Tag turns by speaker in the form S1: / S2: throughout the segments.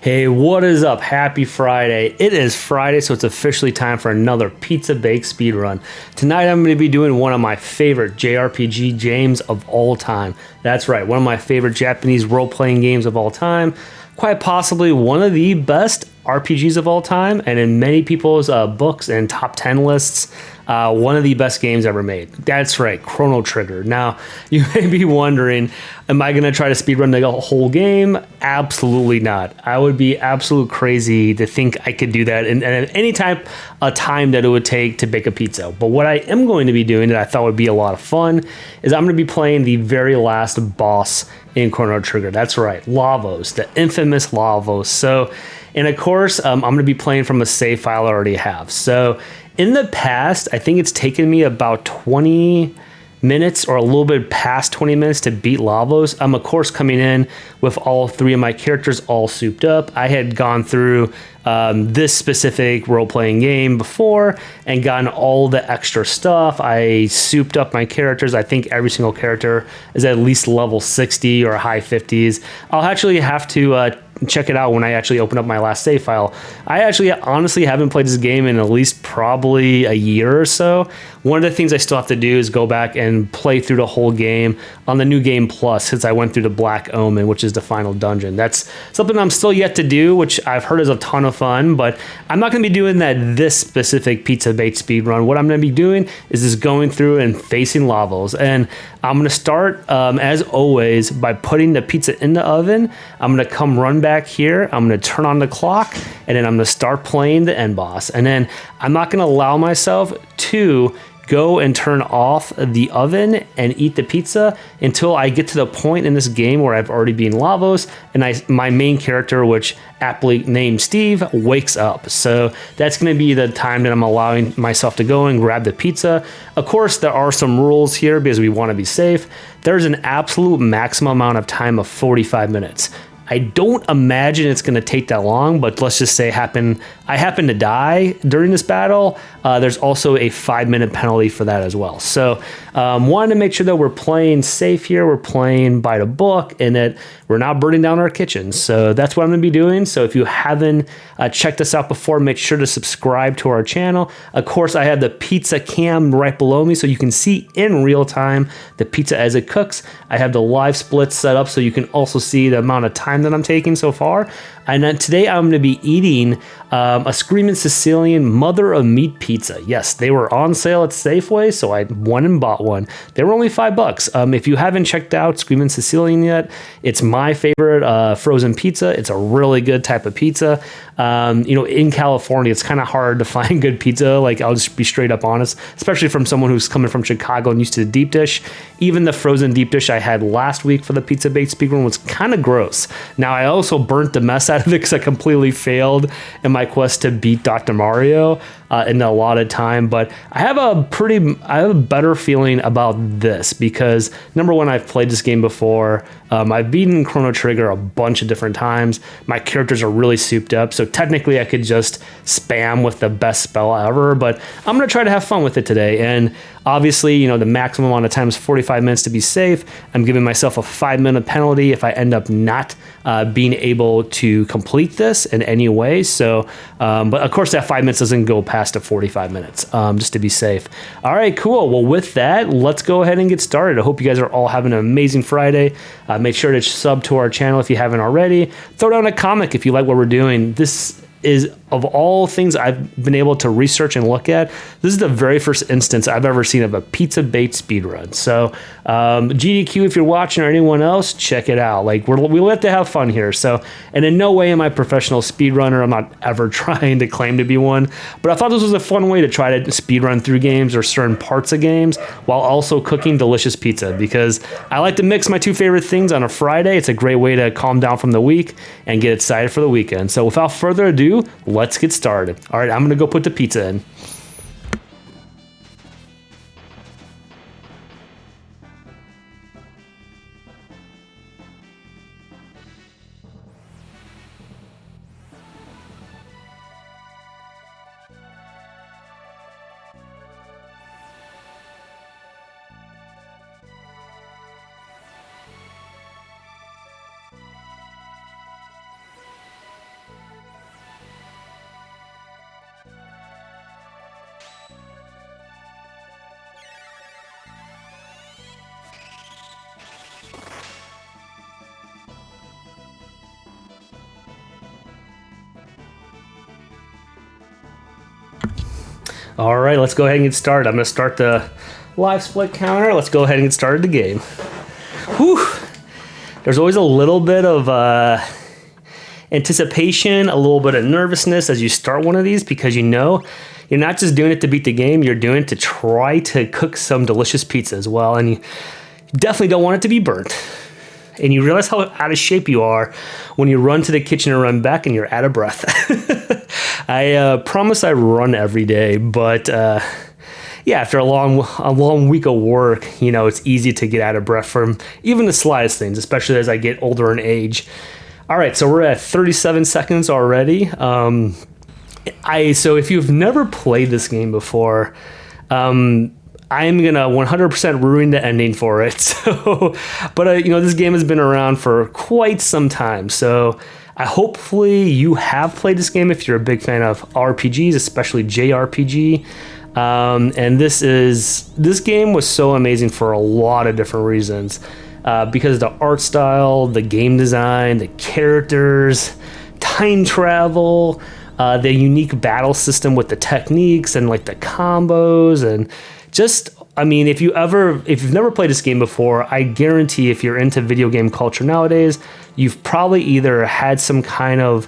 S1: Hey, what is up? Happy Friday. It is Friday, so it's officially time for another Pizza Bake Speedrun. Tonight I'm going to be doing one of my favorite JRPG games of all time. That's right, one of my favorite Japanese role-playing games of all time. Quite possibly one of the best RPGs of all time, and in many people's books and top 10 lists, one of the best games ever made. That's right, Chrono Trigger. Now, you may be wondering, am I going to try to speedrun the whole game? Absolutely not. I would be absolute crazy to think I could do that in any type of time that it would take to bake a pizza. But what I am going to be doing that I thought would be a lot of fun is I'm going to be playing the very last boss in Chrono Trigger. That's right, Lavos, the infamous Lavos. So, and of course, I'm going to be playing from a save file I already have. So in the past, I think it's taken me about 20 minutes or a little bit past 20 minutes to beat Lavos. I'm of course coming in with all three of my characters all souped up. I had gone through this specific role-playing game before and gotten all the extra stuff. I souped up my characters. I think every single character is at least level 60 or high 50s. I'll actually have to check it out when I actually open up my last save file. I actually honestly haven't played this game in at least probably a year or so. One of the things I still have to do is go back and play through the whole game on the new game plus, since I went through the Black Omen, which is the final dungeon. That's something I'm still yet to do, which I've heard is a ton of fun, but I'm not going to be doing that this specific Pizza Bake speedrun. What I'm going to be doing is just going through and facing Lavos, and I'm going to start, as always, by putting the pizza in the oven. I'm going to come run back here. I'm going to turn on the clock, and then I'm going to start playing the end boss. And then I'm not going to allow myself to go and turn off the oven and eat the pizza until I get to the point in this game where I've already been Lavos and my main character, which aptly named Steve, wakes up. So that's going to be the time that I'm allowing myself to go and grab the pizza. Of course, there are some rules here because we want to be safe. There's an absolute maximum amount of time of 45 minutes. I don't imagine it's going to take that long, but let's just say I happen to die during this battle. There's also a 5-minute penalty for that as well. So wanted to make sure that we're playing safe here. We're playing by the book and that we're not burning down our kitchen. So that's what I'm going to be doing. So if you haven't checked us out before, make sure to subscribe to our channel. Of course, I have the pizza cam right below me so you can see in real time the pizza as it cooks. I have the live splits set up so you can also see the amount of time that I'm taking so far. And then today I'm going to be eating a Screamin Sicilian mother of meat pizza. Yes, they were on sale at Safeway, so I went and bought one. They were only $5. If you haven't checked out Screamin Sicilian yet, it's my favorite frozen pizza. It's a really good type of pizza. In California, it's kind of hard to find good pizza. Like, I'll just be straight up honest, especially from someone who's coming from Chicago and used to the deep dish. Even the frozen deep dish I had last week for the Pizza Bake Speedrun was kind of gross. Now, I also burnt the mess out of it because I completely failed in my quest to beat Dr. Mario in the allotted time. But I have a better feeling about this because, number one, I've played this game before. I've beaten Chrono Trigger a bunch of different times. My characters are really souped up, so technically I could just spam with the best spell ever, but I'm going to try to have fun with it today. And obviously, the maximum amount of time is 45 minutes to be safe. I'm giving myself a 5-minute penalty if I end up not being able to complete this in any way. So, but of course that 5 minutes doesn't go past the 45 minutes, just to be safe. All right, cool. Well, with that, let's go ahead and get started. I hope you guys are all having an amazing Friday. Make sure to sub to our channel if you haven't already. Throw down a comment if you like what we're doing. This is, of all things I've been able to research and look at, this is the very first instance I've ever seen of a Pizza Bake speedrun. So GDQ, if you're watching, or anyone else, check it out. Like, we like to have fun here. So, and in no way am I a professional speedrunner. I'm not ever trying to claim to be one. But I thought this was a fun way to try to speedrun through games or certain parts of games while also cooking delicious pizza, because I like to mix my two favorite things on a Friday. It's a great way to calm down from the week and get excited for the weekend. So without further ado, let's get started. All right, I'm going to go put the pizza in. All right, let's go ahead and get started. I'm going to start the live split counter. Let's go ahead and get started the game. Whew. There's always a little bit of anticipation, a little bit of nervousness as you start one of these because you know you're not just doing it to beat the game, you're doing it to try to cook some delicious pizza as well. And you definitely don't want it to be burnt. And you realize how out of shape you are when you run to the kitchen and run back and you're out of breath. I promise I run every day, but yeah, after a long week of work, you know, it's easy to get out of breath from even the slightest things, especially as I get older in age. All right, so we're at 37 seconds already. So if you've never played this game before, I'm gonna 100% ruin the ending for it. So, but you know, this game has been around for quite some time. So, hopefully you have played this game if you're a big fan of RPGs, especially JRPG. And this game was so amazing for a lot of different reasons, because of the art style, the game design, the characters, time travel, the unique battle system with the techniques and like the combos and just, I mean, if you've never played this game before, I guarantee if you're into video game culture nowadays, you've probably either had some kind of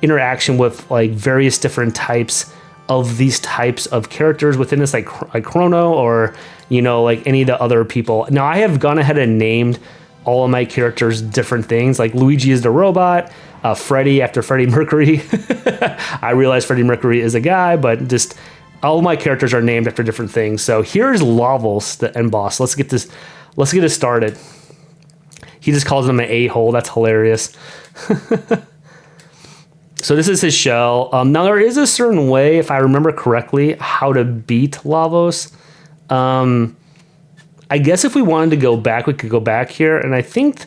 S1: interaction with like various different types of these types of characters within this, like Chrono or, you know, like any of the other people. Now, I have gone ahead and named all of my characters different things. Like Luigi is the robot, Freddy after Freddie Mercury. I realize Freddie Mercury is a guy, but just all my characters are named after different things. So here's Lavos, the end boss. Let's get it started. He just calls him an a-hole. That's hilarious. So this is his shell. Now there is a certain way, if I remember correctly, how to beat Lavos. I guess if we wanted to go back, we could go back here. And I think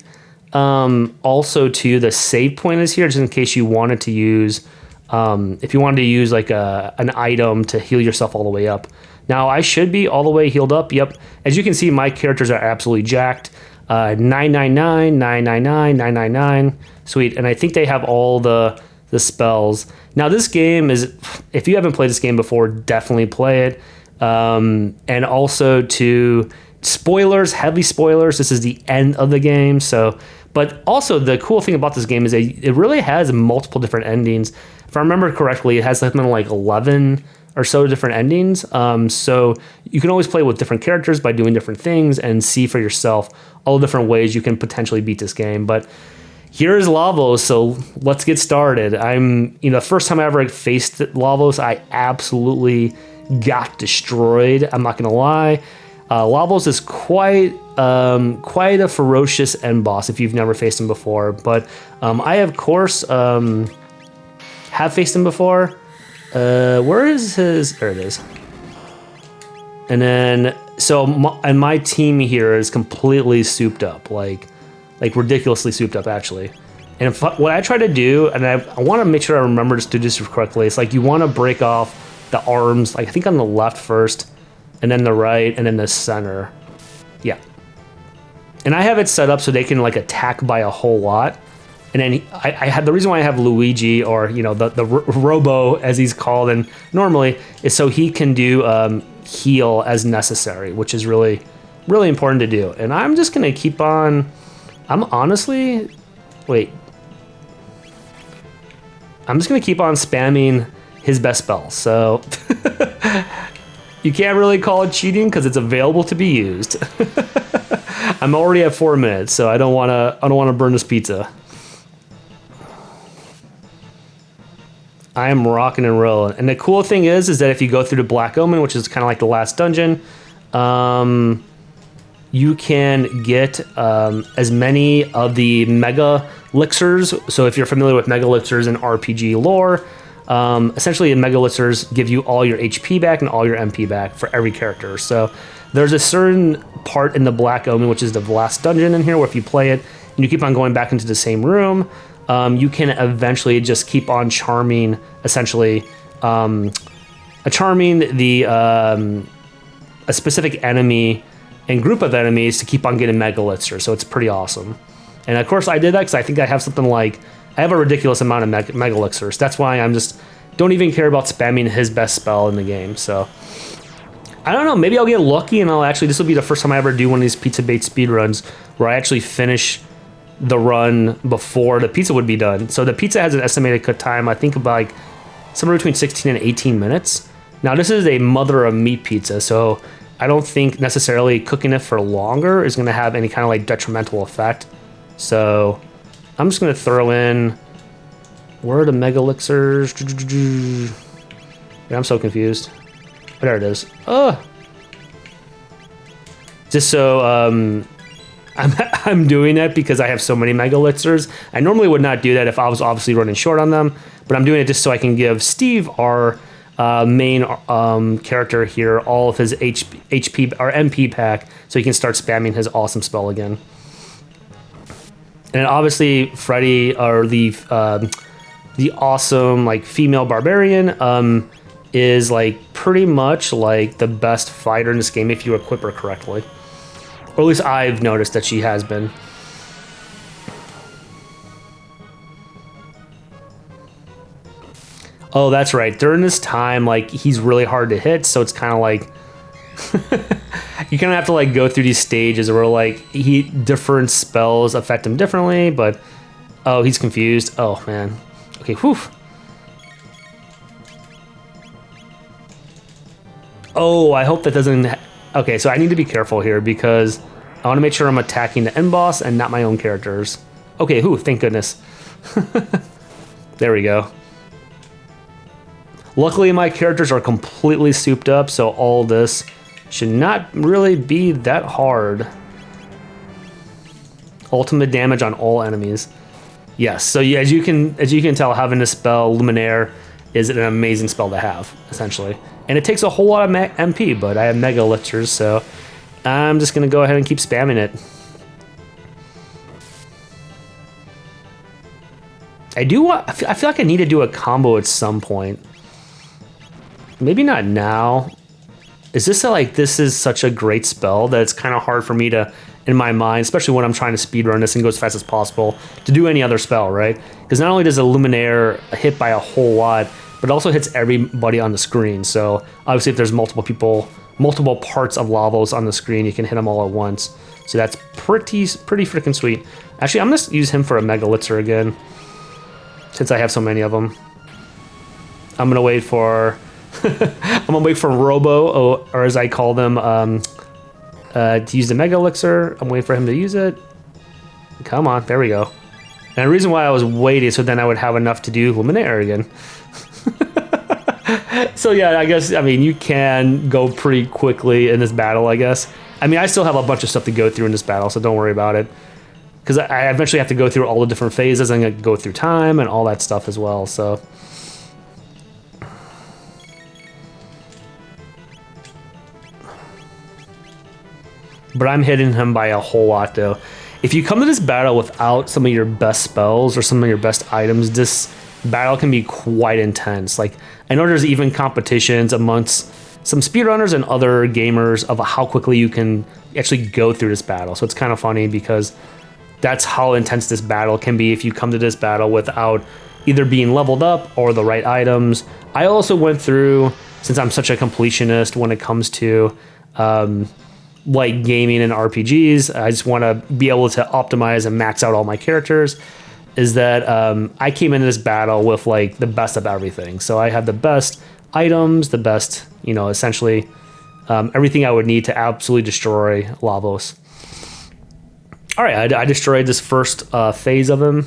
S1: also too, the save point is here, just in case you wanted to use... if you wanted to use like an item to heal yourself all the way up. Now I should be all the way healed up. Yep. As you can see, my characters are absolutely jacked. 999, 999, 999. Sweet. And I think they have all the spells. Now this game is, if you haven't played this game before, definitely play it. And also to spoilers, heavy spoilers. This is the end of the game. So, but also the cool thing about this game is it really has multiple different endings. If I remember correctly, it has something like 11 or so different endings. So you can always play with different characters by doing different things and see for yourself all the different ways you can potentially beat this game. But here's Lavos, so let's get started. The first time I ever faced Lavos, I absolutely got destroyed. I'm not gonna lie. Lavos is quite a ferocious end boss if you've never faced him before. But I, of course, have faced him before. Where is his? There it is. And then, so my team here is completely souped up, like ridiculously souped up, actually. And what I try to do, and I want to make sure I remember to do this correctly, it's like you want to break off the arms, like I think on the left first, and then the right, and then the center. Yeah. And I have it set up so they can like attack by a whole lot. And then I had the reason why I have Luigi, or you know the Robo as he's called, and normally is so he can do heal as necessary, which is really important to do. And I'm just gonna keep on. I'm just gonna keep on spamming his best spells. So you can't really call it cheating because it's available to be used. I'm already at 4 minutes, so I don't wanna burn this pizza. I am rocking and rolling. And the cool thing is that if you go through the Black Omen, which is kind of like the last dungeon, you can get as many of the mega elixirs. So if you're familiar with mega elixirs in RPG lore, essentially the mega elixirs give you all your HP back and all your MP back for every character. So there's a certain part in the Black Omen, which is the last dungeon in here, where if you play it and you keep on going back into the same room, you can eventually just keep on charming, essentially, charming a specific enemy and group of enemies to keep on getting mega elixirs. So it's pretty awesome. And of course I did that because I think I have something like, I have a ridiculous amount of mega elixirs. That's why I'm just don't even care about spamming his best spell in the game. So I don't know, maybe I'll get lucky and this will be the first time I ever do one of these Pizza Bake speedruns where I actually finish the run before the pizza would be done. So the pizza has an estimated cut time, I think about like somewhere between 16 and 18 minutes. Now this is a mother of meat pizza, so I don't think necessarily cooking it for longer is gonna have any kind of like detrimental effect. So I'm just gonna throw in, where are the mega elixirs? Yeah, I'm so confused. There it is. Just so I'm doing that because I have so many mega elixirs. I normally would not do that if I was obviously running short on them, but I'm doing it just so I can give Steve, our main character here, all of his HP or MP pack, so he can start spamming his awesome spell again. And obviously Freddy, or the awesome like female barbarian, is like pretty much like the best fighter in this game if you equip her correctly. Or at least I've noticed that she has been. Oh, that's right. During this time, like, he's really hard to hit, so it's kind of like you kind of have to like go through these stages where like different spells affect him differently, but oh, he's confused. Oh man. Okay, whew. Oh, I hope that doesn't... Okay, so I need to be careful here because I want to make sure I'm attacking the end boss and not my own characters. Okay, whew, thank goodness. There we go. Luckily, my characters are completely souped up, so all this should not really be that hard. Ultimate damage on all enemies. Yes, so yeah, as you can tell, having this spell, Luminaire, is an amazing spell to have, essentially. And it takes a whole lot of MP, but I have mega elixirs, so I'm just going to go ahead and keep spamming it. I feel like I need to do a combo at some point. Maybe not now. Is this this is such a great spell that it's kind of hard for me to, in my mind, especially when I'm trying to speedrun this and go as fast as possible, to do any other spell, right? Because not only does a Luminaire hit by a whole lot, but it also hits everybody on the screen. So obviously if there's multiple parts of Lavos on the screen, you can hit them all at once. So that's pretty freaking sweet. Actually, I'm going to use him for a mega elixir again, since I have so many of them. I'm going to wait for... I'm going to wait for Robo, or as I call them, to use the mega elixir. I'm waiting for him to use it. Come on, there we go. And the reason why I was waiting, so then I would have enough to do Luminaire again. So yeah, I mean, you can go pretty quickly in this battle, I guess. I mean, I still have a bunch of stuff to go through in this battle, so don't worry about it. Because I eventually have to go through all the different phases and go through time and all that stuff as well, so... But I'm hitting him by a whole lot, though. If you come to this battle without some of your best spells or some of your best items, this battle can be quite intense. Like, I know there's even competitions amongst some speedrunners and other gamers of how quickly you can actually go through this battle. So it's kind of funny because that's how intense this battle can be if you come to this battle without either being leveled up or the right items. I also went through, since I'm such a completionist when it comes to like gaming and RPGs, I just want to be able to optimize and max out all my characters, is that I came into this battle with like the best of everything. So I had the best items, the best, essentially everything I would need to absolutely destroy Lavos. All right, I destroyed this first phase of him.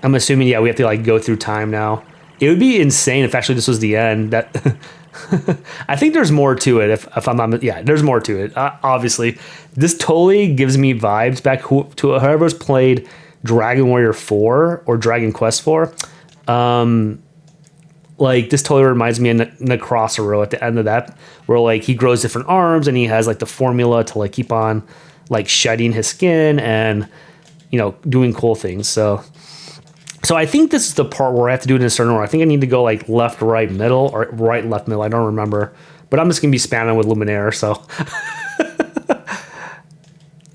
S1: I'm assuming, yeah, we have to like go through time now. It would be insane if actually this was the end. That I think there's more to it. If I'm not, yeah, there's more to it. Obviously, this totally gives me vibes back to whoever's played Dragon Warrior 4 or Dragon Quest 4. Like this totally reminds me of Necrosero at the end of that, where like he grows different arms and he has like the formula to like keep on like shedding his skin and doing cool things. So I think this is the part where I have to do it in a certain order. I think I need to go like left, right, middle, or right, left, middle. I don't remember. But I'm just going to be spamming with Luminaire, so.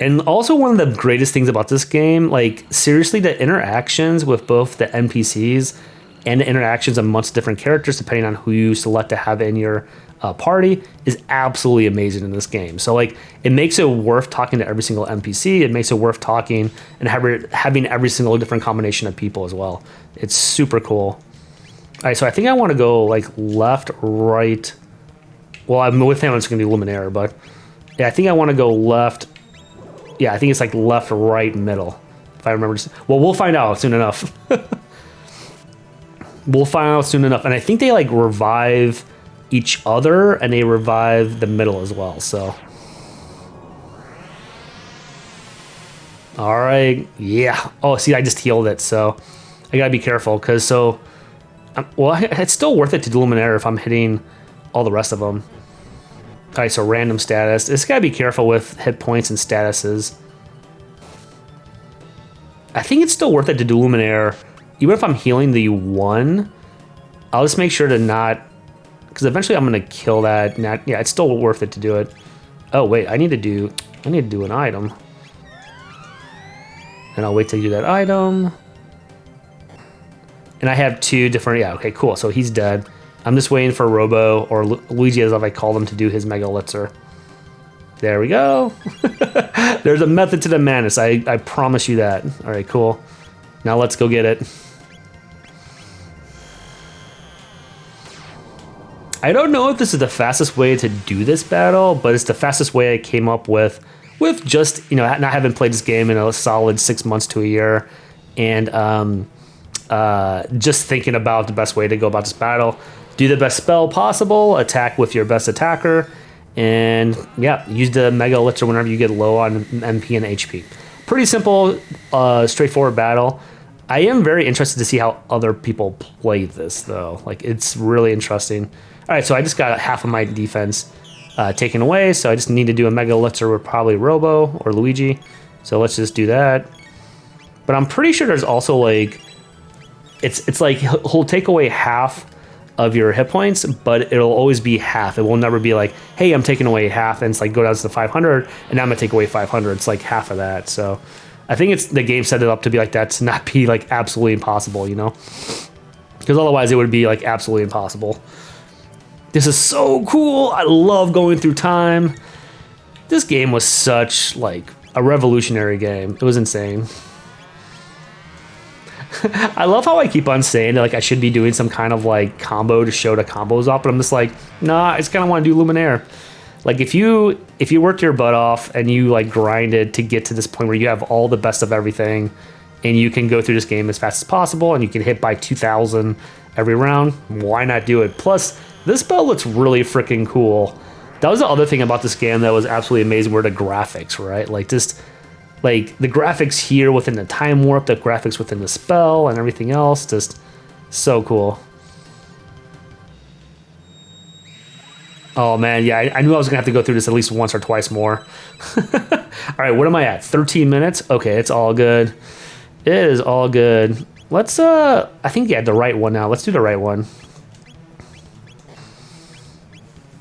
S1: And also one of the greatest things about this game, like seriously, the interactions with both the NPCs and the interactions amongst different characters, depending on who you select to have in your party, is absolutely amazing in this game. So like, it makes it worth talking to every single NPC. It makes it worth talking and having every single different combination of people as well. It's super cool. All right, so I think I want to go like left, right. Well, I'm with him. I'm just gonna do Luminaire, but yeah, I think I want to go left. Yeah, I think it's like left, right, middle. If I remember. Well, we'll find out soon enough. We'll find out soon enough. And I think they like revive each other and they revive the middle as well. So, all right, yeah. Oh, see, I just healed it, so I gotta be careful because well, it's still worth it to do Luminaire if I'm hitting all the rest of them. All right, so random status. It's gotta be careful with hit points and statuses. I think it's still worth it to do Luminaire, even if I'm healing the one. I'll just make sure to not, because eventually I'm gonna kill that. Yeah, it's still worth it to do it. Oh wait, I need to do an item, and I'll wait till you do that item. And I have two different. Yeah, okay, cool. So he's dead. I'm just waiting for Robo or Luigi, as I call him, to do his Mega Elixir. There we go. There's a method to the madness. I promise you that. All right, cool. Now let's go get it. I don't know if this is the fastest way to do this battle, but it's the fastest way I came up with just, you know, not having played this game in a solid 6 months to a year, and just thinking about the best way to go about this battle. Do the best spell possible, attack with your best attacker, and yeah, use the Mega Elixir whenever you get low on MP and HP. Pretty simple, straightforward battle. I am very interested to see how other people play this, though. Like, it's really interesting. All right, so I just got half of my defense taken away, so I just need to do a Mega Elixir with probably Robo or Luigi. So let's just do that. But I'm pretty sure there's also, like, it's like he'll take away half of your hit points, but it'll always be half. It will never be like, hey, I'm taking away half, and it's like go down to 500, and now I'm gonna take away 500. It's like half of that. So I think it's the game set it up to be like that, to not be like absolutely impossible, you know? Because otherwise it would be like absolutely impossible. This is so cool. I love going through time. This game was such like a revolutionary game. It was insane. I love how I keep on saying that, like, I should be doing some kind of like combo to show the combos off, but I'm just like, nah, I just kind of want to do Luminaire. Like, if you worked your butt off and you like grinded to get to this point where you have all the best of everything, and you can go through this game as fast as possible, and you can hit by 2,000 every round, why not do it? Plus, this spell looks really freaking cool. That was the other thing about this game that was absolutely amazing, were the graphics, right? Like, just like the graphics here within the time warp, the graphics within the spell, and everything else, just so cool. Oh man, yeah, I knew I was gonna have to go through this at least once or twice more. All right, what am I at? 13 minutes? Okay, it's all good. It is all good. Let's, I think, yeah, the right one now. Let's do the right one.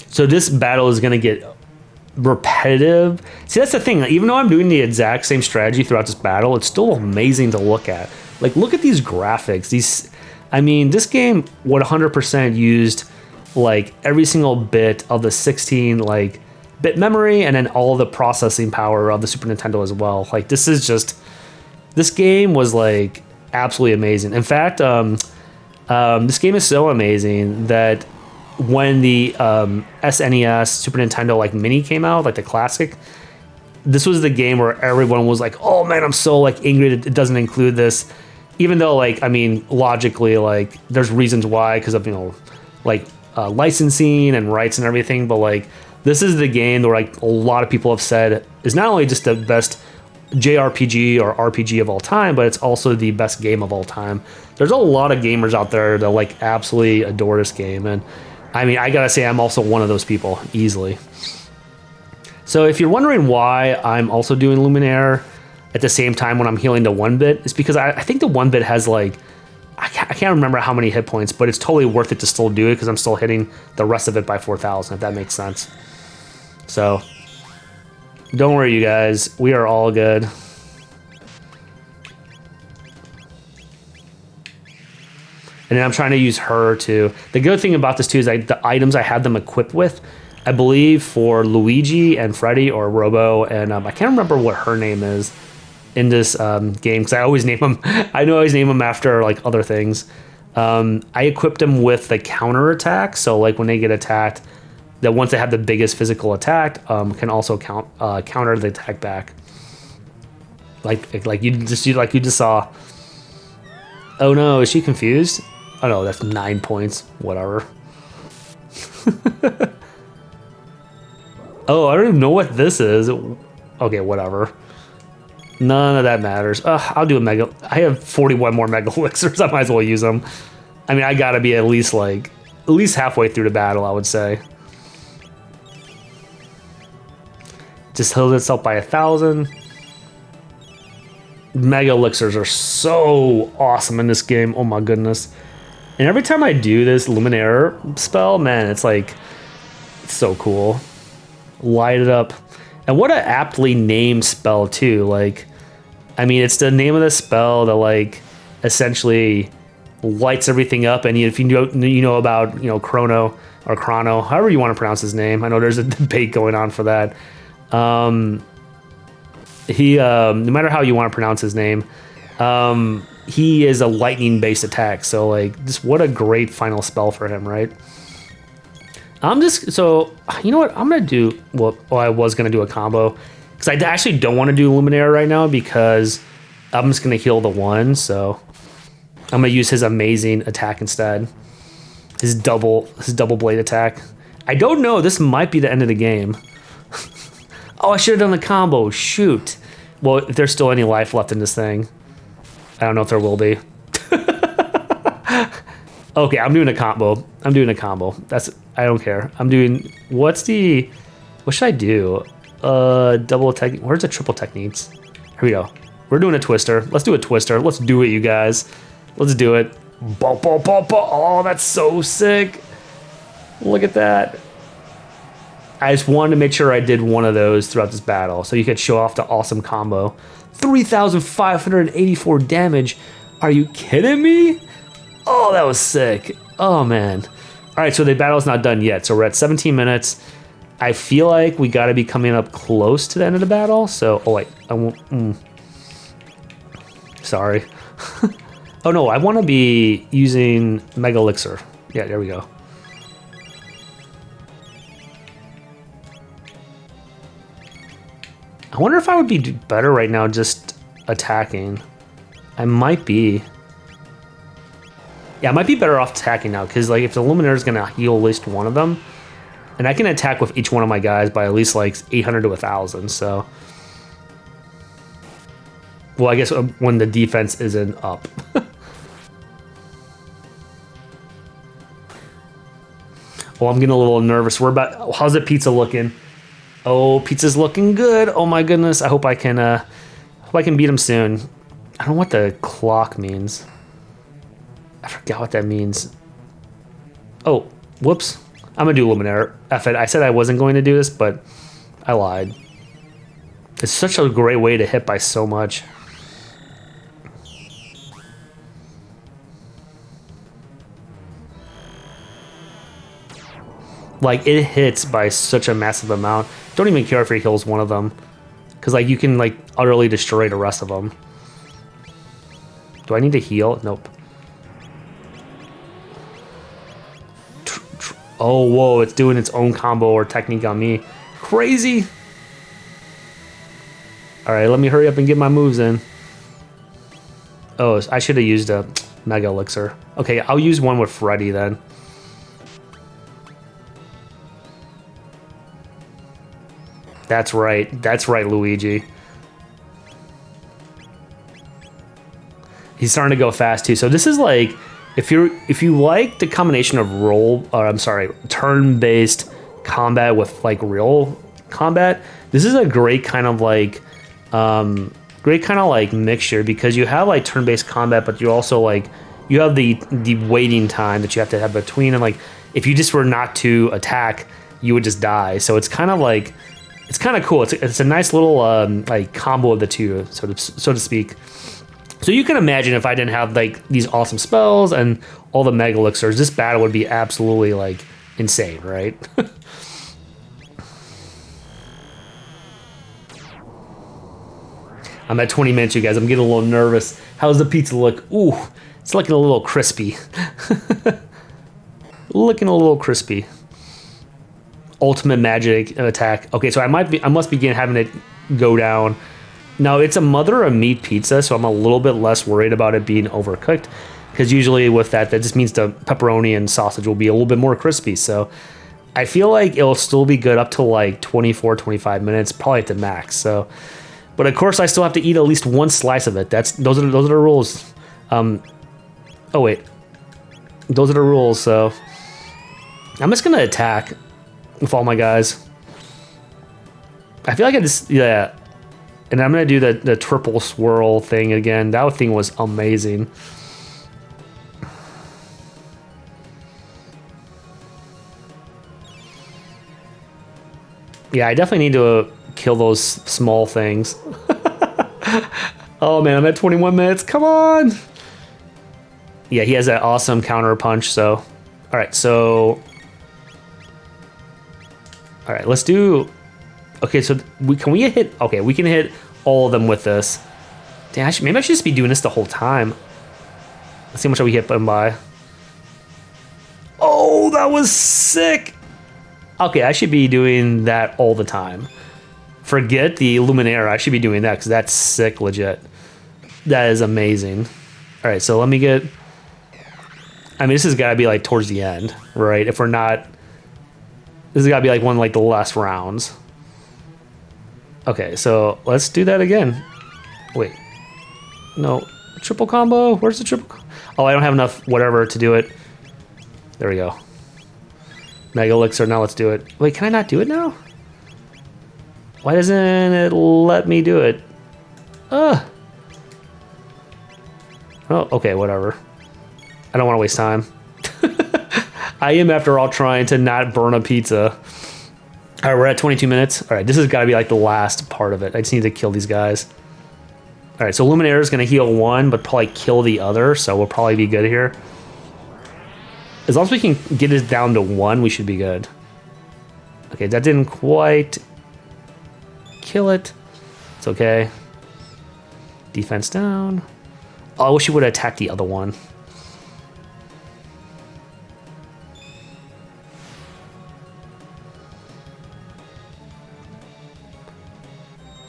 S1: So this battle is gonna get repetitive. See, that's the thing. Even though I'm doing the exact same strategy throughout this battle, it's still amazing to look at. Like, look at these graphics. I mean, this game would 100% used like every single bit of the 16 like bit memory, and then all the processing power of the Super Nintendo as well. Like, this game was like absolutely amazing. In fact, this game is so amazing that when the SNES, Super Nintendo like mini came out, like the classic, this was the game where everyone was like, oh man, I'm so like angry that it doesn't include this. Even though, like, I mean, logically, like, there's reasons why, because of, you know, like licensing and rights and everything, but like, this is the game where like a lot of people have said is not only just the best JRPG or RPG of all time, but it's also the best game of all time. There's a lot of gamers out there that like absolutely adore this game, and I mean, I gotta say, I'm also one of those people, easily. So if you're wondering why I'm also doing Luminaire at the same time when I'm healing the 1-bit, it's because I think the 1-bit has like, I can't remember how many hit points, but it's totally worth it to still do it because I'm still hitting the rest of it by 4,000, if that makes sense. So don't worry, you guys, we are all good. And And then I'm trying to use her to. The good thing about this too is the items I had them equipped with, I believe for Luigi and Freddy or Robo, and I can't remember what her name is in this game because I always name them. I always name them after like other things. I equipped them with the counter attack, so like when they get attacked, that once they have the biggest physical attack, can also counter the attack back. Like you just saw. Oh no, is she confused? Oh no, that's 9 points. Whatever. Oh, I don't even know what this is. Okay, whatever. None of that matters. I'll do a mega. I have 41 more mega elixirs. I might as well use them. I mean, I gotta be at least halfway through the battle, I would say. Just healed itself by 1,000. Mega elixirs are so awesome in this game. Oh my goodness. And every time I do this Luminaire spell, man, it's so cool. Light it up. And what an aptly named spell too. Like, I mean, it's the name of the spell that like essentially lights everything up. And if you know about Chrono, however you want to pronounce his name. I know there's a debate going on for that. He no matter how you want to pronounce his name, he is a lightning based attack. So like, just what a great final spell for him, right? So you know what I'm gonna do? Well, I was gonna do a combo because I actually don't want to do Luminaire right now because I'm just gonna heal the one. So I'm gonna use his amazing attack instead. His double blade attack. I don't know. This might be the end of the game. Oh, I should have done the combo. Shoot. Well, if there's still any life left in this thing, I don't know if there will be. Okay, I'm doing a combo. I don't care. What should I do? Double tech. Where's the triple techniques? Here we go. We're doing a twister. Let's do a twister. Let's do it, you guys. Let's do it. Oh, that's so sick. Look at that. I just wanted to make sure I did one of those throughout this battle so you could show off the awesome combo. 3,584 damage. Are you kidding me? Oh, that was sick. Oh, man. All right, so the battle's not done yet. So we're at 17 minutes. I feel like we got to be coming up close to the end of the battle. So, oh, wait. I won't. Sorry. Oh, no, I want to be using Mega Elixir. Yeah, there we go. I wonder if I would be better right now just attacking. I might be. Yeah, I might be better off attacking now because like if the Luminaire is going to heal at least one of them, and I can attack with each one of my guys by at least like 800 to 1,000, so. Well, I guess when the defense isn't up. Well, I'm getting a little nervous. How's the pizza looking? Oh, pizza's looking good. Oh my goodness. I hope I can beat him soon. I don't know what the clock means. I forgot what that means. Oh, whoops. I'm gonna do Luminaire. F it. I said I wasn't going to do this, but I lied. It's such a great way to hit by so much. Like, it hits by such a massive amount. Don't even care if it kills one of them. Because, like, you can, like, utterly destroy the rest of them. Do I need to heal? Nope. Oh, whoa, it's doing its own combo or technique on me. Crazy. All right, let me hurry up and get my moves in. Oh, I should have used a Mega Elixir. Okay, I'll use one with Freddy then. That's right, Luigi. He's starting to go fast too. So this is like, if you like the combination of turn-based combat with like real combat, this is a great kind of like mixture because you have like turn-based combat, but you also like you have the waiting time that you have to have between, and like if you just were not to attack, you would just die. So it's kind of like. It's kind of cool. It's a nice little like combo of the two, so to speak. So you can imagine if I didn't have like these awesome spells and all the mega elixirs, this battle would be absolutely like insane, right? I'm at 20 minutes, you guys. I'm getting a little nervous. How's the pizza look? Ooh, it's looking a little crispy. Looking a little crispy. Ultimate magic attack. Okay, so I must begin having it go down. Now it's a mother of meat pizza, so I'm a little bit less worried about it being overcooked, because usually with that just means the pepperoni and sausage will be a little bit more crispy. So I feel like it'll still be good up to like 24, 25 minutes, probably at the max. So, but of course I still have to eat at least one slice of it. Those are the rules. Oh wait, those are the rules. So I'm just gonna attack with all my guys. I feel like yeah. And I'm gonna do the triple swirl thing again. That thing was amazing. Yeah, I definitely need to kill those small things. Oh man, I'm at 21 minutes. Come on. Yeah, he has that awesome counter punch. So, all right, let's do. Okay, so can we hit? Okay, we can hit all of them with this. Damn, maybe I should just be doing this the whole time. Let's see how much we hit them by. Oh, that was sick. Okay, I should be doing that all the time. Forget the Luminaire. I should be doing that because that's sick, legit. That is amazing. All right, so let me get. I mean, this has got to be like towards the end, right? If we're not, this has got to be like one of like the last rounds. Okay, so let's do that again. Wait, no, triple combo. Where's the triple? Oh, I don't have enough whatever to do it. There we go. Mega elixir. Now let's do it. Wait, can I not do it now? Why doesn't it let me do it? Oh, okay, whatever. I don't want to waste time. I am, after all, trying to not burn a pizza. All right, we're at 22 minutes. All right, this has got to be like the last part of it. I just need to kill these guys. All right, so Luminaire is going to heal one, but probably kill the other, so we'll probably be good here. As long as we can get it down to one, we should be good. Okay, that didn't quite kill it. It's okay. Defense down. Oh, I wish you would have attacked the other one.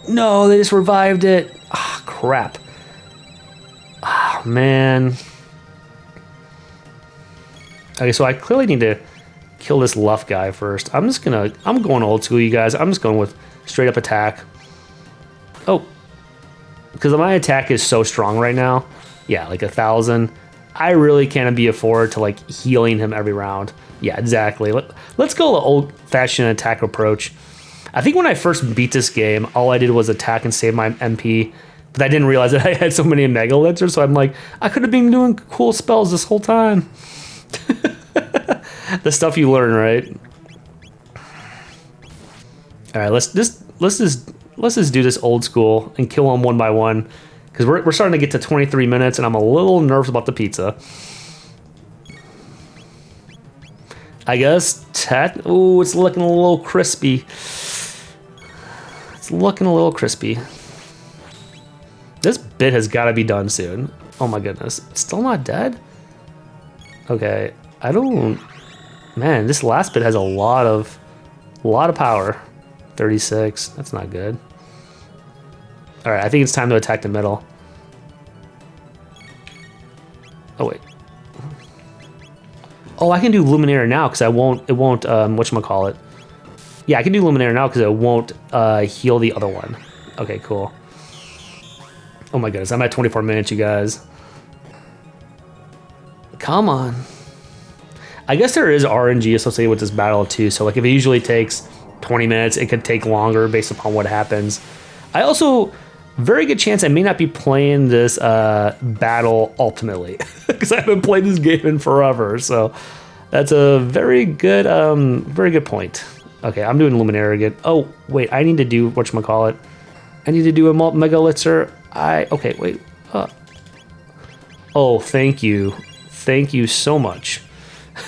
S1: No, they just revived it. Ah, crap. Ah, man. Okay, so I clearly need to kill this Luff guy first. I'm going old school, you guys. I'm just going with straight up attack. Oh. Because my attack is so strong right now. Yeah, like 1,000. I really can't be afford to like healing him every round. Yeah, exactly. Let's go the old-fashioned attack approach. I think when I first beat this game, all I did was attack and save my MP, but I didn't realize that I had so many Mega Elixirs, so I'm like, I could have been doing cool spells this whole time. The stuff you learn, right? All right, let's just do this old school and kill them one by one, because we're starting to get to 23 minutes, and I'm a little nervous about the pizza. I guess ooh, it's looking a little crispy. It's looking a little crispy. This bit has got to be done soon. Oh my goodness. It's still not dead? Okay. I don't... Man, this last bit has a lot of power. 36. That's not good. Alright, I think it's time to attack the middle. Oh, wait. Oh, I can do Luminaire now because it won't, whatchamacallit. Yeah, I can do Luminaire now because it won't heal the other one. Okay, cool. Oh my goodness, I'm at 24 minutes, you guys. Come on. I guess there is RNG associated with this battle too, so like if it usually takes 20 minutes, it could take longer based upon what happens. I also, very good chance I may not be playing this battle ultimately, because I haven't played this game in forever, so that's a very good point. Okay, I'm doing Luminaire again. Oh, wait, I need to do, whatchamacallit. I need to do a Mega Elixir. Okay, wait. Oh, thank you. Thank you so much.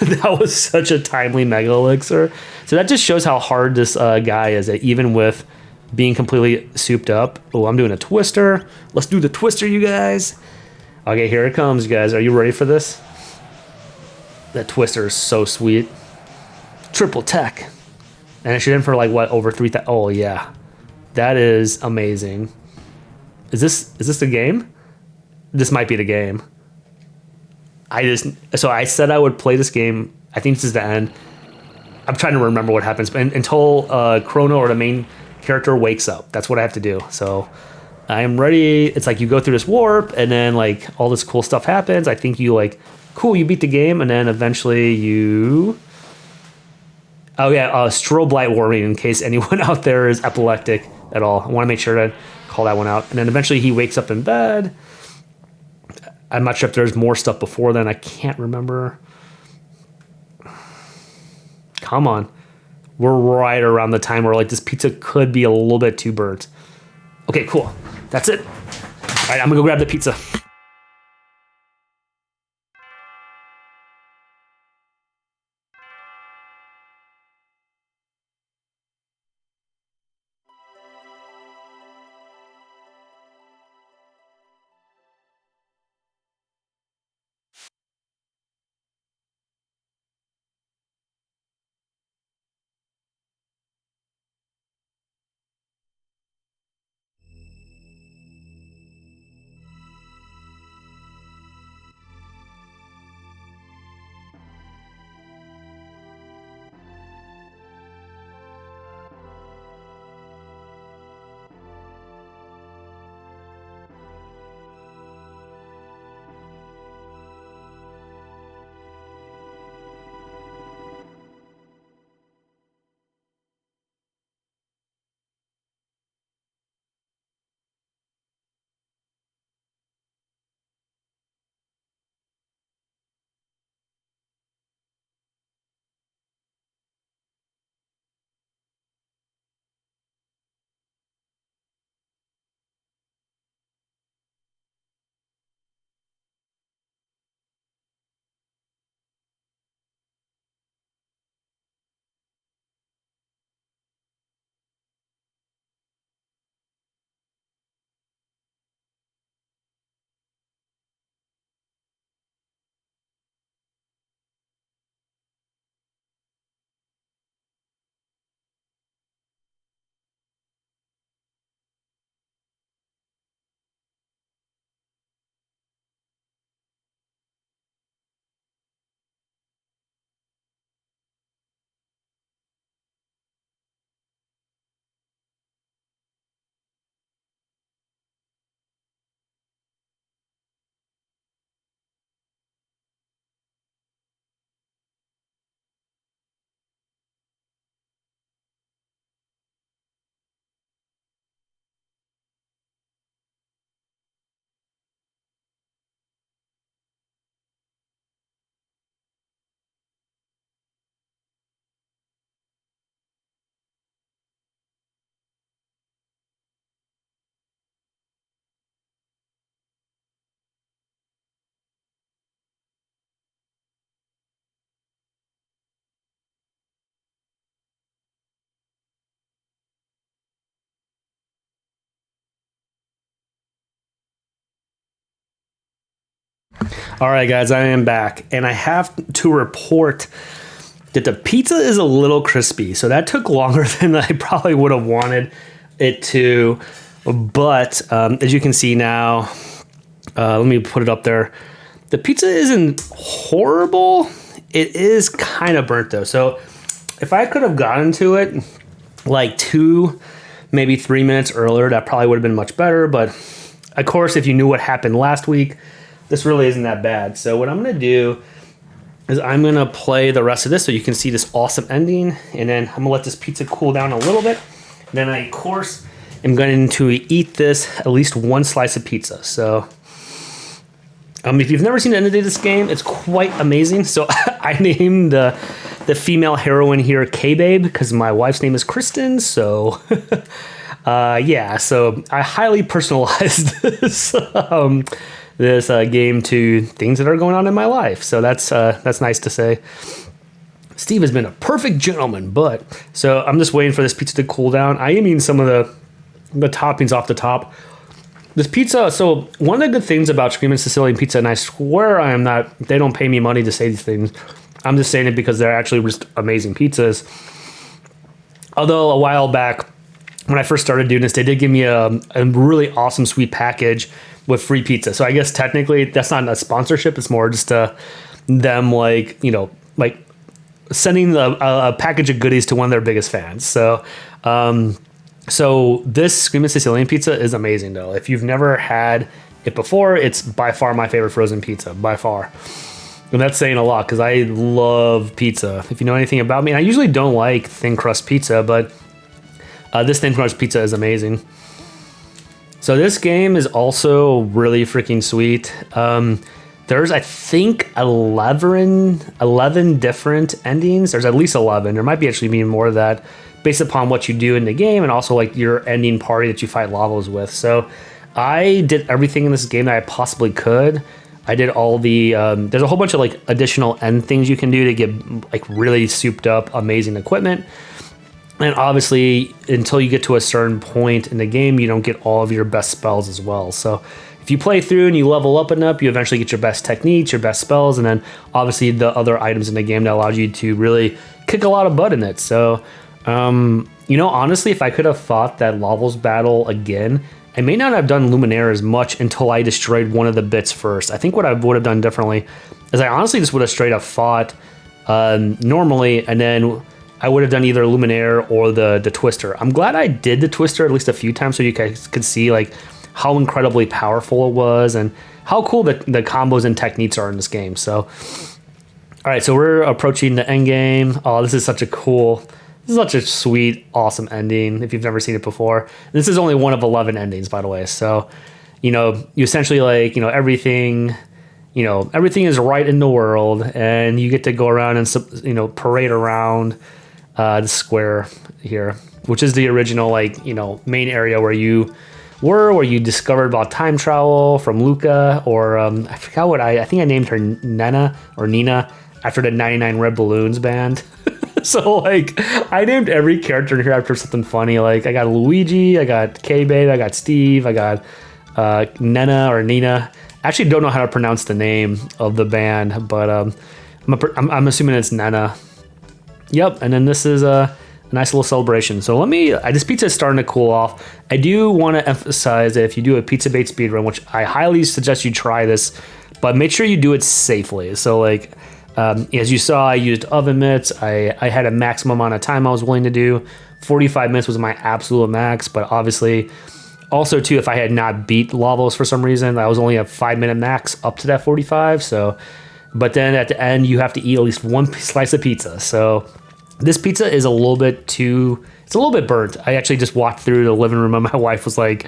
S1: That was such a timely mega elixir. So that just shows how hard this guy is, that even with being completely souped up. Oh, I'm doing a twister. Let's do the twister, you guys. Okay, here it comes, guys. Are you ready for this? That twister is so sweet. Triple tech. And it should end for like, what, over 3,000? Oh, yeah. That is amazing. Is this the game? This might be the game. So I said I would play this game. I think this is the end. I'm trying to remember what happens, but until Chrono or the main character wakes up. That's what I have to do. So I am ready. It's like you go through this warp, and then like all this cool stuff happens. I think you like, cool, you beat the game, and then eventually you... Oh yeah, strobe light warning in case anyone out there is epileptic at all. I want to make sure to call that one out. And then eventually he wakes up in bed. I'm not sure if there's more stuff before then. I can't remember. Come on. We're right around the time where like this pizza could be a little bit too burnt. Okay, cool. That's it. All right, I'm gonna go grab the pizza. All right, guys, I am back, and I have to report that the pizza is a little crispy. So that took longer than I probably would have wanted it to. But as you can see now, let me put it up there. The pizza isn't horrible. It is kind of burnt though. So if I could have gotten to it like 2, maybe 3 minutes earlier, that probably would have been much better. But of course, if you knew what happened last week, this really isn't that bad. So what I'm going to do is I'm going to play the rest of this so you can see this awesome ending. And then I'm going to let this pizza cool down a little bit. Then I, of course, am going to eat this, at least one slice of pizza. So if you've never seen the end of this game, it's quite amazing. So I named the female heroine here K-Babe because my wife's name is Kristen. So yeah, so I highly personalized this. this game to things that are going on in my life. So that's nice to say. Steve has been a perfect gentleman, but so I'm just waiting for this pizza to cool down. I am eating some of the toppings off the top. This pizza, so one of the good things about Screamin' Sicilian Pizza, and I swear I am not, they don't pay me money to say these things. I'm just saying it because they're actually just amazing pizzas. Although a while back, when I first started doing this, they did give me a really awesome sweet package with free pizza. So I guess technically that's not a sponsorship. It's more just them like sending a package of goodies to one of their biggest fans. So this Screamin' Sicilian Pizza is amazing, though. If you've never had it before, it's by far my favorite frozen pizza, by far. And that's saying a lot because I love pizza. If you know anything about me, and I usually don't like thin crust pizza, but this thin crust pizza is amazing. So this game is also really freaking sweet. There's, I think, 11 different endings. There's at least 11. There might be actually be more of that based upon what you do in the game and also like your ending party that you fight Lavos with. So I did everything in this game that I possibly could. I did all the, there's a whole bunch of like additional end things you can do to get like really souped up, amazing equipment. And obviously, until you get to a certain point in the game, you don't get all of your best spells as well. So if you play through and you level up enough, you eventually get your best techniques, your best spells, and then obviously the other items in the game that allows you to really kick a lot of butt in it. So, honestly, if I could have fought that Lavos battle again, I may not have done Luminaire as much until I destroyed one of the bits first. I think what I would have done differently is I honestly just would have straight up fought normally, and then I would have done either Luminaire or the Twister. I'm glad I did the Twister at least a few times so you guys could see like how incredibly powerful it was and how cool the combos and techniques are in this game. So, all right, so we're approaching the end game. Oh, this is such a sweet, awesome ending if you've never seen it before. This is only one of 11 endings, by the way. So, you essentially like, everything is right in the world and you get to go around and, parade around the square here, which is the original, main area where you discovered about time travel from Luca, or I forgot I think I named her Nina after the 99 Red Balloons band. So I named every character in here after something funny. Like I got Luigi, I got K-Babe, I got Steve, I got Nina. I actually don't know how to pronounce the name of the band, but I'm assuming it's Nana. Yep, and then this is a nice little celebration. So this pizza is starting to cool off. I do want to emphasize that if you do a Pizza Bake Speedrun, which I highly suggest you try this, but make sure you do it safely. So as you saw, I used oven mitts. I had a maximum amount of time I was willing to do. 45 minutes was my absolute max, but obviously also too, if I had not beat Lavos for some reason, I was only a 5-minute max up to that 45. So, but then at the end, you have to eat at least one slice of pizza. So this pizza is a little bit burnt. I actually just walked through the living room and my wife was like,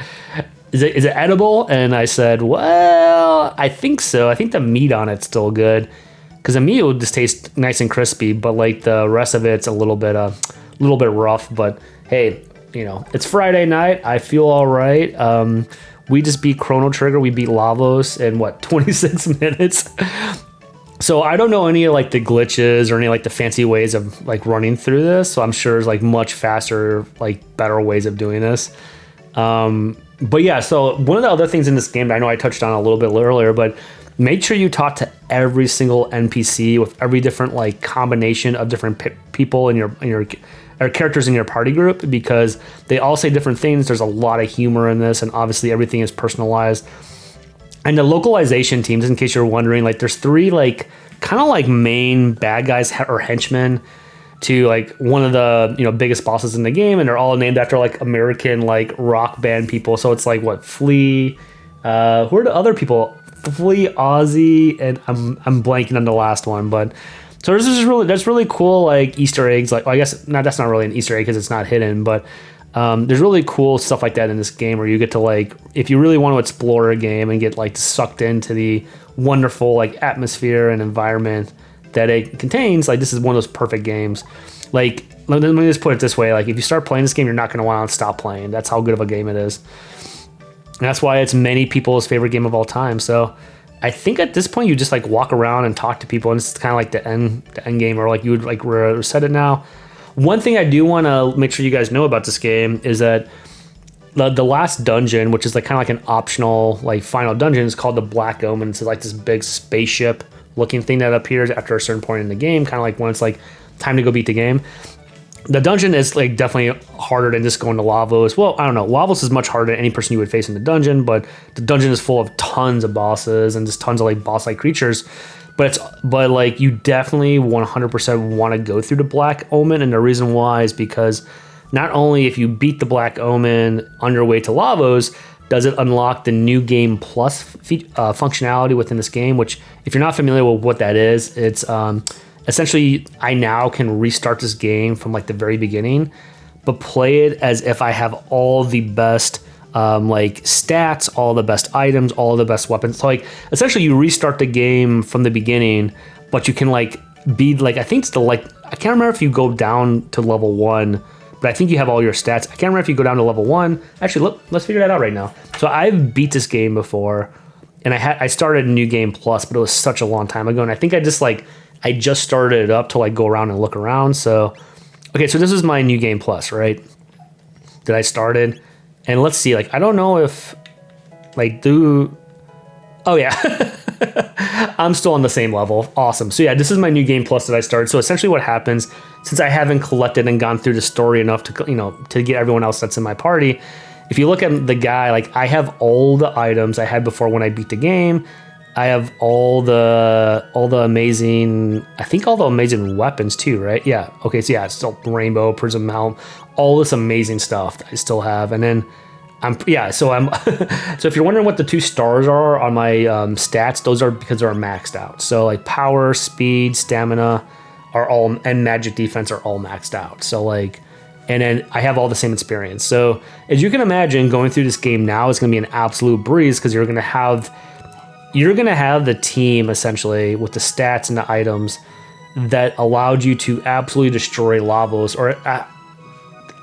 S1: is it edible? And I said, well, I think so. I think the meat on it's still good because the meat will just taste nice and crispy, but like the rest of it's a little bit rough. But hey, it's Friday night. I feel all right. We just beat Chrono Trigger. We beat Lavos in 26 minutes. So I don't know any of the glitches or any the fancy ways of running through this. So I'm sure there's much faster, better ways of doing this. But yeah, so one of the other things in this game that I know I touched on a little bit earlier, but make sure you talk to every single NPC with every different combination of different people in your characters in your party group, because they all say different things. There's a lot of humor in this, and obviously everything is personalized. And the localization teams, in case you're wondering, there's 3 kind of main bad guys or henchmen to one of the biggest bosses in the game, and they're all named after American rock band people. So it's Flea, who are the other people? Flea, Ozzy, and I'm blanking on the last one, but so that's really cool Easter eggs. I guess that's not really an Easter egg because it's not hidden, but there's really cool stuff like that in this game where you get to if you really want to explore a game and get sucked into the wonderful atmosphere and environment that it contains, this is one of those perfect games. Let me just put it this way, if you start playing this game, you're not going to want to stop playing. That's how good of a game it is. And that's why it's many people's favorite game of all time. So I think at this point you just like walk around and talk to people, and it's kind of like the end game, or like you would like said it now. One thing I do want to make sure you guys know about this game is that the last dungeon, which is like kind of like an optional like final dungeon, is called the Black Omen. It's like this big spaceship looking thing that appears after a certain point in the game, kind of like when it's like time to go beat the game. The dungeon is like definitely harder than just going to Lavos. Well, I don't know. Lavos is much harder than any person you would face in the dungeon, but the dungeon is full of tons of bosses and just tons of like boss-like creatures. But like you definitely 100% want to go through the Black Omen, and the reason why is because not only if you beat the Black Omen on your way to Lavos, does it unlock the New Game Plus functionality within this game, which if you're not familiar with what that is, it's essentially I now can restart this game from like the very beginning, but play it as if I have all the best like stats, all the best items, all the best weapons. So like essentially you restart the game from the beginning, but you can like be like, I think it's I can't remember if you go down to level 1, but I think you have all your stats. I can't remember if you go down to level 1. Actually, look, let's figure that out right now. So I've beat this game before, and I started New Game Plus, but it was such a long time ago, and I think I just started it up to like go around and look around. So, okay, so this is my New Game Plus, right? That I started, and let's see, like I don't know if like oh yeah. I'm still on the same level. Awesome. So yeah, this is my New Game Plus that I started. So essentially what happens, since I haven't collected and gone through the story enough to, to get everyone else that's in my party, if you look at the guy, like I have all the items I had before when I beat the game. I have all the amazing, I think all the amazing weapons too, right? Yeah. Okay. So yeah, it's still Rainbow, Prism Helm, all this amazing stuff that I still have. And then so if you're wondering what the 2 stars are on my stats, those are because they're maxed out. So like power, speed, stamina and magic defense are all maxed out. So like, and then I have all the same experience. So as you can imagine, going through this game now is going to be an absolute breeze, because you're going to have the team essentially with the stats and the items that allowed you to absolutely destroy Lavos, or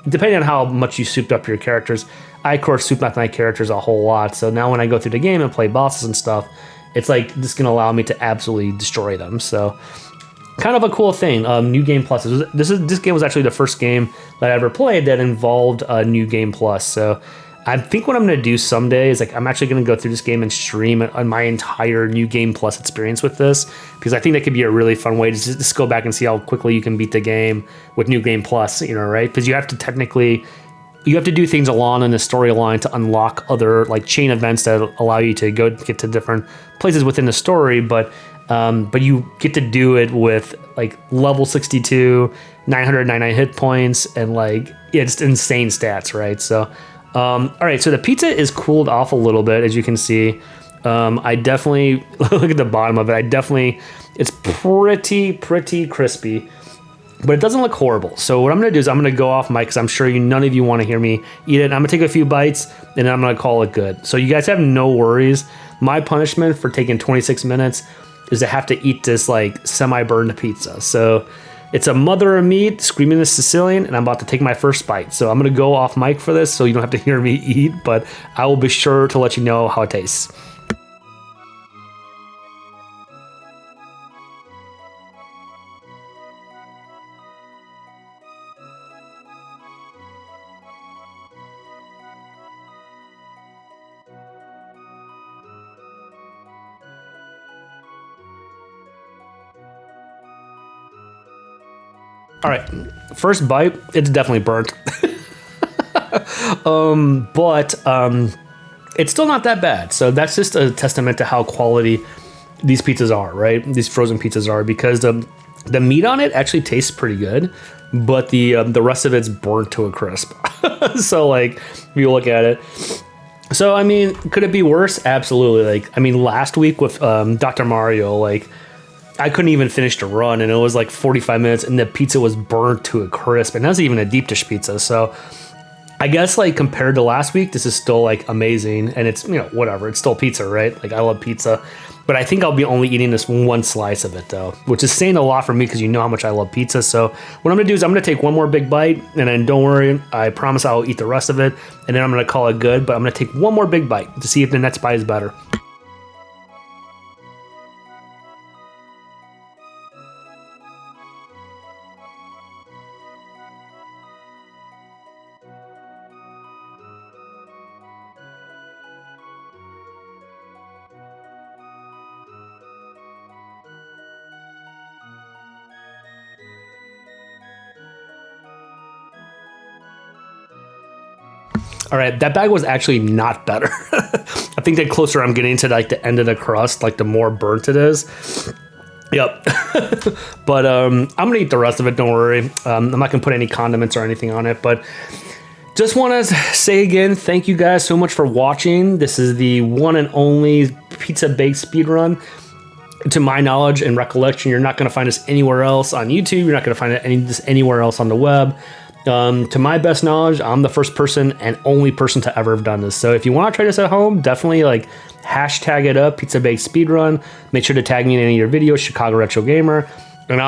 S1: depending on how much you souped up your characters. I, of course, souped up my characters a whole lot. So now when I go through the game and play bosses and stuff, it's like this is going to allow me to absolutely destroy them. So kind of a cool thing. New Game Plus. This game was actually the first game that I ever played that involved New Game Plus. So I think what I'm going to do someday is like I'm actually going to go through this game and stream on my entire New Game Plus experience with this, because I think that could be a really fun way to just go back and see how quickly you can beat the game with New Game Plus, right? Because you have to do things along in the storyline to unlock other like chain events that allow you to get to different places within the story, but you get to do it with like level 62, 999 hit points, and like it's insane stats, right? So all right, so the pizza is cooled off a little bit, as you can see. I definitely look at the bottom of it. It's pretty crispy, but it doesn't look horrible. So what I'm going to do is I'm going to go off mic, because I'm sure none of you want to hear me eat it. I'm going to take a few bites, and then I'm going to call it good. So you guys have no worries. My punishment for taking 26 minutes is to have to eat this like semi-burned pizza. So it's a mother of meat, Screamin is Sicilian, and I'm about to take my first bite. So I'm going to go off mic for this, so you don't have to hear me eat, but I will be sure to let you know how it tastes. All right, first bite, it's definitely burnt. but it's still not that bad. So that's just a testament to how quality these pizzas are, right? These frozen pizzas are, because the meat on it actually tastes pretty good, but the rest of it's burnt to a crisp. So like, if you look at it. So, I mean, could it be worse? Absolutely. Like, I mean, last week with Dr. Mario, like, I couldn't even finish the run, and it was like 45 minutes, and the pizza was burnt to a crisp, and that's even a deep dish pizza. So I guess like compared to last week, this is still like amazing, and it's, whatever, it's still pizza, right? Like I love pizza. But I think I'll be only eating this one slice of it though, which is saying a lot for me because you know how much I love pizza. So what I'm gonna do is I'm gonna take one more big bite, and then don't worry, I promise I'll eat the rest of it, and then I'm gonna call it good. But I'm gonna take one more big bite to see if the next bite is better. All right, that bag was actually not better. I think the closer I'm getting to like the end of the crust, like the more burnt it is. Yep. But I'm gonna eat the rest of it, don't worry. I'm not gonna put any condiments or anything on it, but just want to say again, thank you guys so much for watching. This is the one and only Pizza Bake Speedrun. To my knowledge and recollection, you're not going to find us anywhere else on YouTube. You're not going to find this anywhere else on the web. To my best knowledge, I'm the first person and only person to ever have done this. So if you want to try this at home, definitely like hashtag it up, Pizza Bake Speedrun. Make sure to tag me in any of your videos, Chicago Retro Gamer, and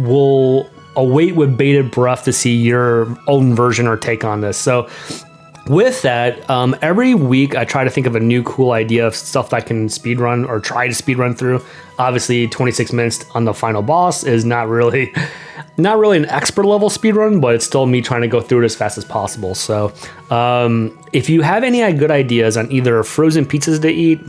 S1: will await with bated breath to see your own version or take on this. So with that, every week I try to think of a new cool idea of stuff that I can speedrun or try to speedrun through. Obviously, 26 minutes on the final boss is not really an expert level speedrun, but it's still me trying to go through it as fast as possible. So if you have any good ideas on either frozen pizzas to eat,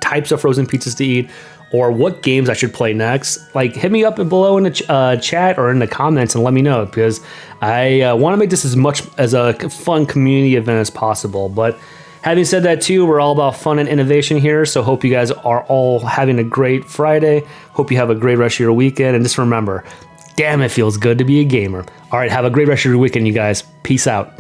S1: types of frozen pizzas to eat, or what games I should play next, like hit me up below in the chat or in the comments and let me know, because I want to make this as much as a fun community event as possible. But having said that too, we're all about fun and innovation here, so hope you guys are all having a great Friday. Hope you have a great rest of your weekend, and just remember, damn, it feels good to be a gamer. All right, have a great rest of your weekend, you guys. Peace out.